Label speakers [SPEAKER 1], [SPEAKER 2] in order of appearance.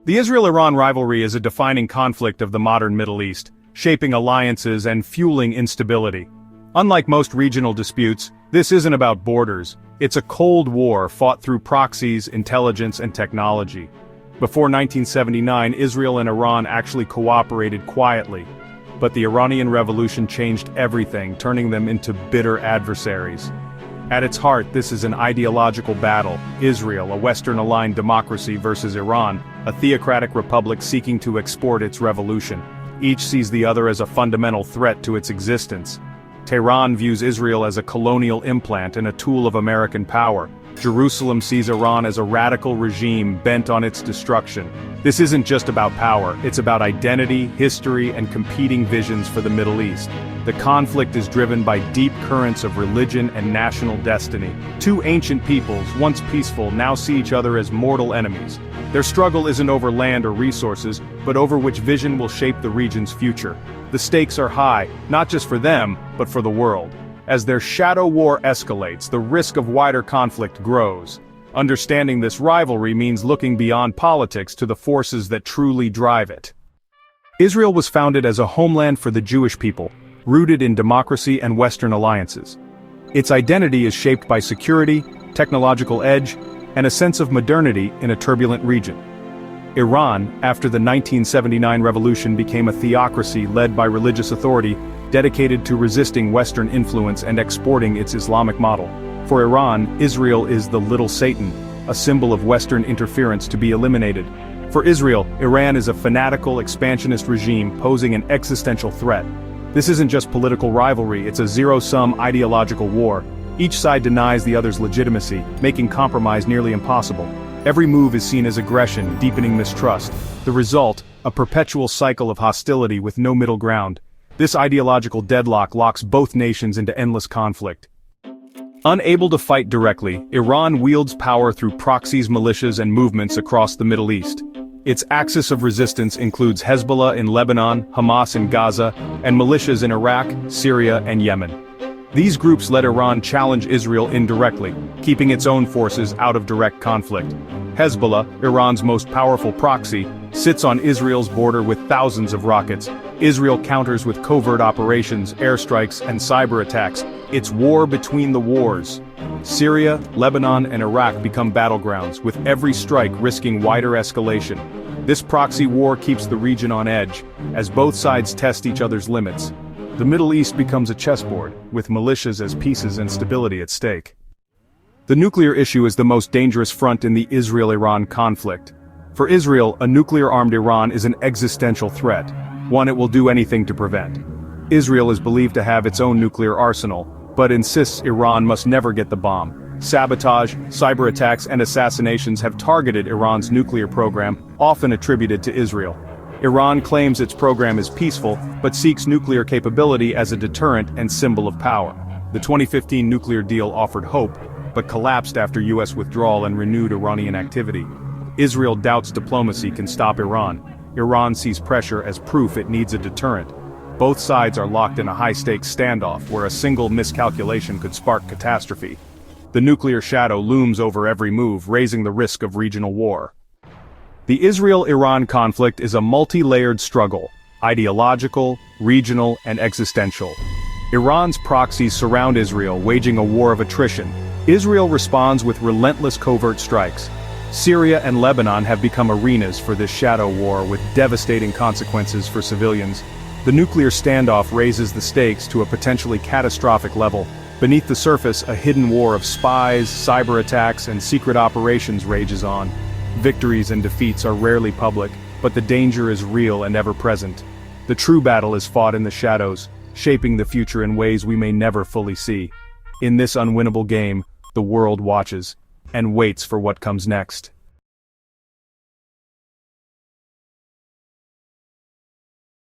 [SPEAKER 1] The Israel-Iran rivalry is a defining conflict of the modern Middle East, shaping alliances and fueling instability. Unlike most regional disputes, this isn't about borders. It's a Cold War fought through proxies, intelligence, and technology. Before 1979, Israel and Iran actually cooperated quietly. But the Iranian Revolution changed everything, turning them into bitter adversaries. At its heart, this is an ideological battle: Israel, a Western-aligned democracy, versus Iran, a theocratic republic seeking to export its revolution. Each sees the other as a fundamental threat to its existence. Tehran views Israel as a colonial implant and a tool of American power. Jerusalem sees Iran as a radical regime bent on its destruction. This isn't just about power, it's about identity, history, and competing visions for the Middle East. The conflict is driven by deep currents of religion and national destiny. Two ancient peoples, once peaceful, now see each other as mortal enemies. Their struggle isn't over land or resources, but over which vision will shape the region's future. The stakes are high, not just for them, but for the world. As their shadow war escalates, the risk of wider conflict grows. Understanding this rivalry means looking beyond politics to the forces that truly drive it. Israel was founded as a homeland for the Jewish people, rooted in democracy and Western alliances. Its identity is shaped by security, technological edge, and a sense of modernity in a turbulent region. Iran, after the 1979 revolution, became a theocracy led by religious authority, dedicated to resisting Western influence and exporting its Islamic model. For Iran, Israel is the little Satan, a symbol of Western interference to be eliminated. For Israel, Iran is a fanatical, expansionist regime posing an existential threat. This isn't just political rivalry, it's a zero-sum ideological war. Each side denies the other's legitimacy, making compromise nearly impossible. Every move is seen as aggression, deepening mistrust. The result, a perpetual cycle of hostility with no middle ground. This ideological deadlock locks both nations into endless conflict. Unable to fight directly, Iran wields power through proxies, militias, and movements across the Middle East. Its axis of resistance includes Hezbollah in Lebanon, Hamas in Gaza, and militias in Iraq, Syria, and Yemen. These groups let Iran challenge Israel indirectly, keeping its own forces out of direct conflict. Hezbollah, Iran's most powerful proxy, sits on Israel's border with thousands of rockets. Israel counters with covert operations, airstrikes, and cyber attacks. It's war between the wars. Syria, Lebanon, and Iraq become battlegrounds, with every strike risking wider escalation. This proxy war keeps the region on edge, as both sides test each other's limits. The Middle East becomes a chessboard, with militias as pieces and stability at stake. The nuclear issue is the most dangerous front in the Israel-Iran conflict. For Israel, a nuclear-armed Iran is an existential threat, one it will do anything to prevent. Israel is believed to have its own nuclear arsenal, but insists Iran must never get the bomb. Sabotage, cyber attacks, and assassinations have targeted Iran's nuclear program, often attributed to Israel. Iran claims its program is peaceful, but seeks nuclear capability as a deterrent and symbol of power. The 2015 nuclear deal offered hope, but collapsed after U.S. withdrawal and renewed Iranian activity. Israel doubts diplomacy can stop Iran. Iran sees pressure as proof it needs a deterrent. Both sides are locked in a high-stakes standoff where a single miscalculation could spark catastrophe. The nuclear shadow looms over every move, raising the risk of regional war. The Israel-Iran conflict is a multi-layered struggle, ideological, regional, and existential. Iran's proxies surround Israel, waging a war of attrition. Israel responds with relentless covert strikes. Syria and Lebanon have become arenas for this shadow war with devastating consequences for civilians. The nuclear standoff raises the stakes to a potentially catastrophic level. Beneath the surface, a hidden war of spies, cyber attacks, and secret operations rages on. Victories and defeats are rarely public, but the danger is real and ever-present. The true battle is fought in the shadows, shaping the future in ways we may never fully see. In this unwinnable game, the world watches, and waits for what comes next.